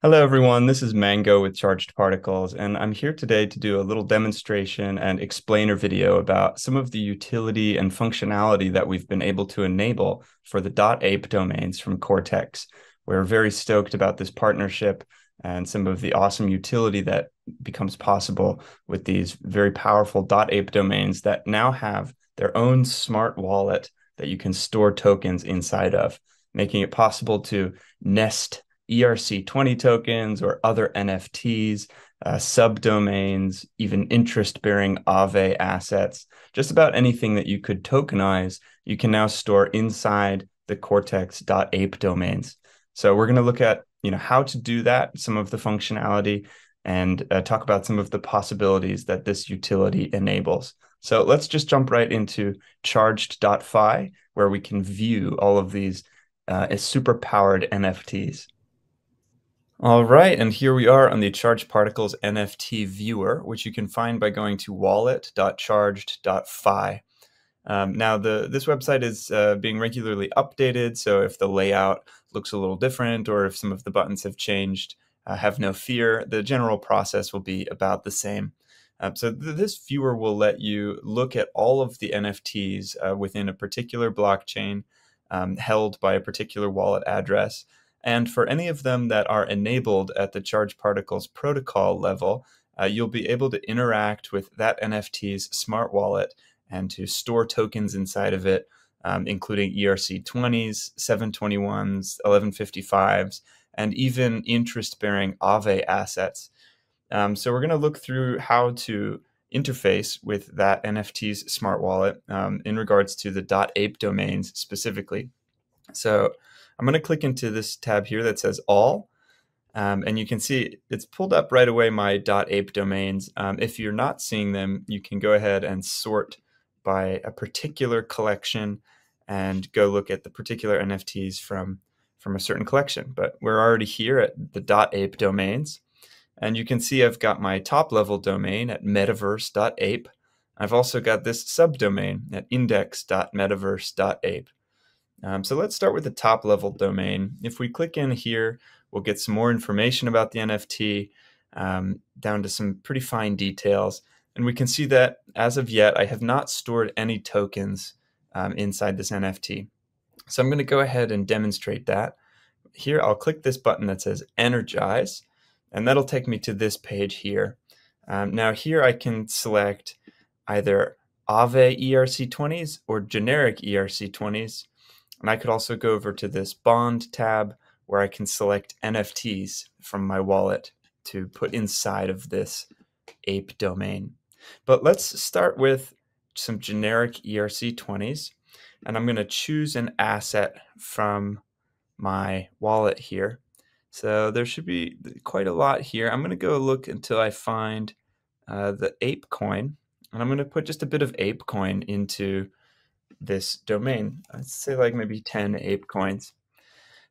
Hello everyone, this is Mango with Charged Particles, and I'm here today to do a little demonstration and explainer video about some of the utility and functionality that we've been able to enable for the .ape domains from Cortex. We're very stoked about this partnership and some of the awesome utility that becomes possible with these very powerful .ape domains that now have their own smart wallet that you can store tokens inside of, making it possible to nest ERC20 tokens or other NFTs, subdomains, even interest-bearing Aave assets. Just about anything that you could tokenize, you can now store inside the Cortex.ape domains. So we're going to look at, how to do that, some of the functionality, and talk about some of the possibilities that this utility enables. So let's just jump right into charged.fi, where we can view all of these super powered NFTs. All right, and here we are on the Charged Particles NFT viewer, which you can find by going to wallet.charged.fi. Now, this website is being regularly updated, so if the layout looks a little different or if some of the buttons have changed, have no fear. The general process will be about the same. So this viewer will let you look at all of the NFTs within a particular blockchain held by a particular wallet address. And for any of them that are enabled at the Charged Particles protocol level, you'll be able to interact with that NFT's smart wallet and to store tokens inside of it, including ERC20s, 721s, 1155s, and even interest-bearing Aave assets. So we're going to look through how to interface with that NFT's smart wallet in regards to the .ape domains specifically. So I'm going to click into this tab here that says all, and you can see it's pulled up right away my .ape domains. If you're not seeing them, you can go ahead and sort by a particular collection and go look at the particular NFTs from a certain collection. But we're already here at the .ape domains, and you can see I've got my top level domain at metaverse.ape. I've also got this subdomain at index.metaverse.ape. So let's start with the top level domain. If we click in here, we'll get some more information about the NFT, down to some pretty fine details. And we can see that as of yet, I have not stored any tokens inside this NFT. So I'm going to go ahead and demonstrate that. Here, I'll click this button that says Energize, and that'll take me to this page here. Now here I can select either Aave ERC20s or generic ERC20s. And I could also go over to this Bond tab where I can select NFTs from my wallet to put inside of this ape domain. But let's start with some generic ERC20s. And I'm going to choose an asset from my wallet here. So there should be quite a lot here. I'm going to go look until I find the ape coin. And I'm going to put just a bit of ape coin into this domain. Let's say like maybe 10 ape coins.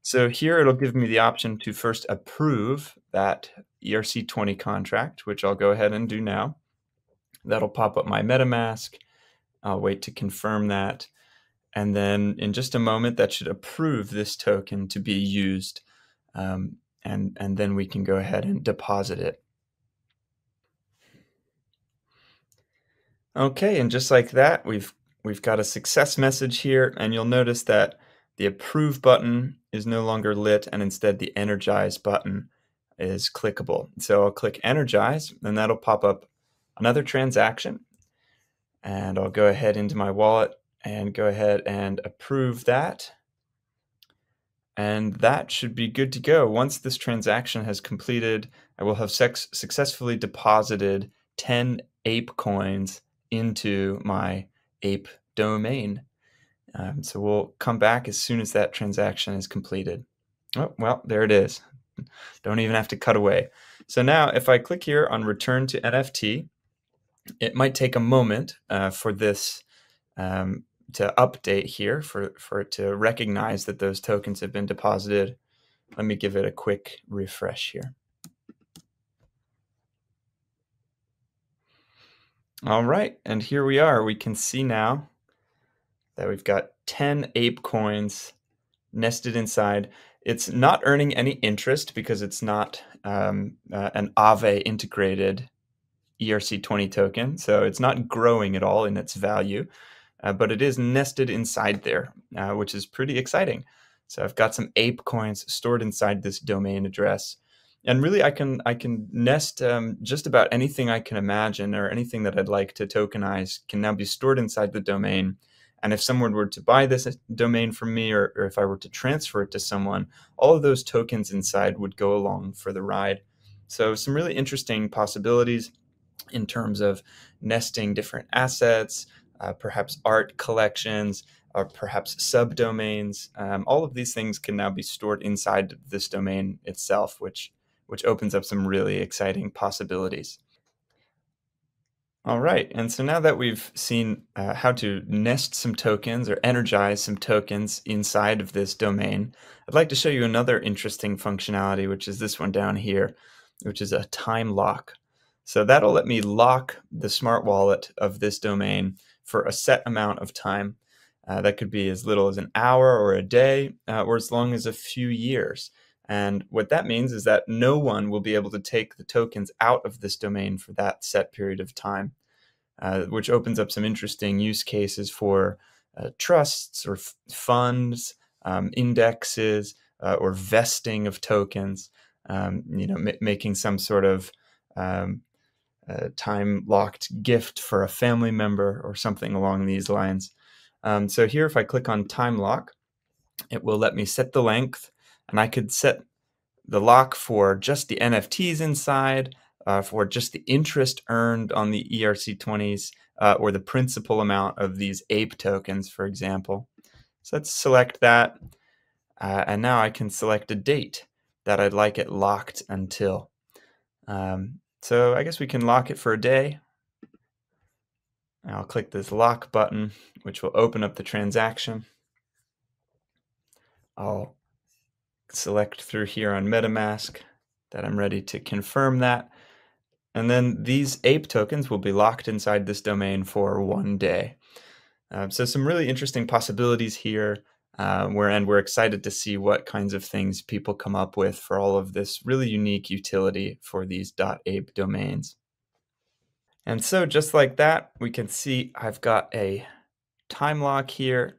So here it'll give me the option to first approve that ERC20 contract, which I'll go ahead and do now. That'll pop up my MetaMask. I'll wait to confirm that. And then in just a moment, that should approve this token to be used. And then we can go ahead and deposit it. Okay, and just like that, we've got a success message here, and you'll notice that the approve button is no longer lit, and instead the energize button is clickable. So I'll click energize, and that'll pop up another transaction. And I'll go ahead into my wallet and go ahead and approve that. And that should be good to go. Once this transaction has completed, I will have successfully deposited 10 ape coins into my ape domain. So we'll come back as soon as that transaction is completed. Oh, well, there it is. Don't even have to cut away. So now if I click here on return to NFT, it might take a moment for this to update here, for it to recognize that those tokens have been deposited. Let me give it a quick refresh here. All right, and here we are. We can see now that we've got 10 ape coins nested inside. It's not earning any interest because it's not an Aave integrated ERC20 token, so it's not growing at all in its value, but it is nested inside there, which is pretty exciting. So I've got some ape coins stored inside this domain address, and really I can nest just about anything I can imagine, or anything that I'd like to tokenize can now be stored inside the domain. And if someone were to buy this domain from me, or if I were to transfer it to someone, all of those tokens inside would go along for the ride. So some really interesting possibilities in terms of nesting different assets, perhaps art collections, or perhaps subdomains. All of these things can now be stored inside this domain itself, which opens up some really exciting possibilities. All right, and so now that we've seen how to nest some tokens or energize some tokens inside of this domain, I'd like to show you another interesting functionality, which is this one down here, which is a time lock. So that'll let me lock the smart wallet of this domain for a set amount of time. That could be as little as an hour or a day, or as long as a few years. And what that means is that no one will be able to take the tokens out of this domain for that set period of time, which opens up some interesting use cases for trusts or funds, indexes, or vesting of tokens, making some sort of time-locked gift for a family member or something along these lines. So here, if I click on time lock, it will let me set the length, and I could set the lock for just the NFTs inside, for just the interest earned on the ERC20s, or the principal amount of these ape tokens, for example. So let's select that, and now I can select a date that I'd like it locked until. So I guess we can lock it for a day. I'll click this lock button, which will open up the transaction. I'll select through here on MetaMask that I'm ready to confirm that. And then these ape tokens will be locked inside this domain for 1 day. So some really interesting possibilities here, and we're excited to see what kinds of things people come up with for all of this really unique utility for these .ape domains. And so just like that, we can see I've got a time lock here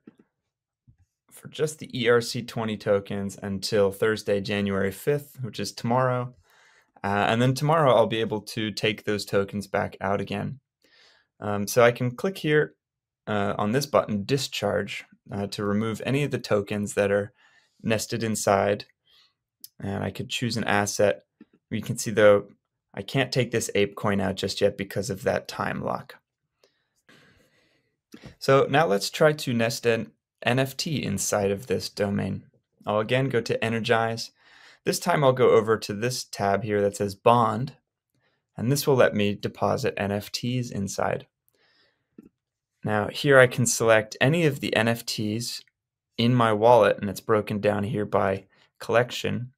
for just the ERC20 tokens until Thursday, January 5th, which is tomorrow. And then tomorrow I'll be able to take those tokens back out again. So I can click here on this button, Discharge, to remove any of the tokens that are nested inside. And I could choose an asset. You can see, though, I can't take this ape coin out just yet because of that time lock. So now let's try to nest an NFT inside of this domain. I'll again go to Energize. This time I'll go over to this tab here that says Bond, and this will let me deposit NFTs inside. Now here I can select any of the NFTs in my wallet, and it's broken down here by collection.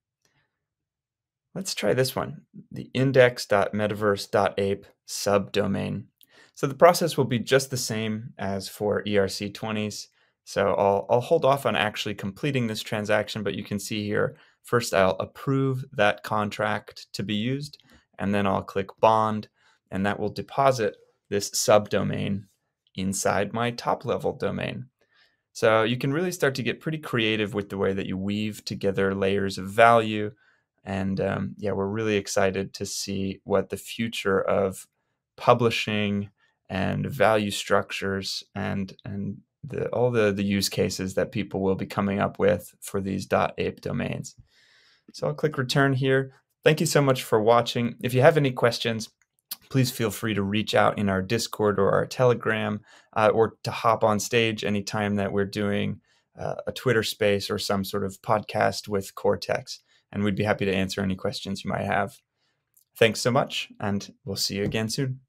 Let's try this one, the index.metaverse.ape subdomain. So the process will be just the same as for ERC20s. So I'll hold off on actually completing this transaction, but you can see here, first I'll approve that contract to be used, and then I'll click Bond, and that will deposit this subdomain inside my top level domain. So you can really start to get pretty creative with the way that you weave together layers of value. And yeah, we're really excited to see what the future of publishing and value structures and all the use cases that people will be coming up with for these .ape domains. So I'll click return here. Thank you so much for watching. If you have any questions, please feel free to reach out in our Discord or our Telegram, or to hop on stage anytime that we're doing a Twitter space or some sort of podcast with Cortex, and we'd be happy to answer any questions you might have. Thanks so much, and we'll see you again soon.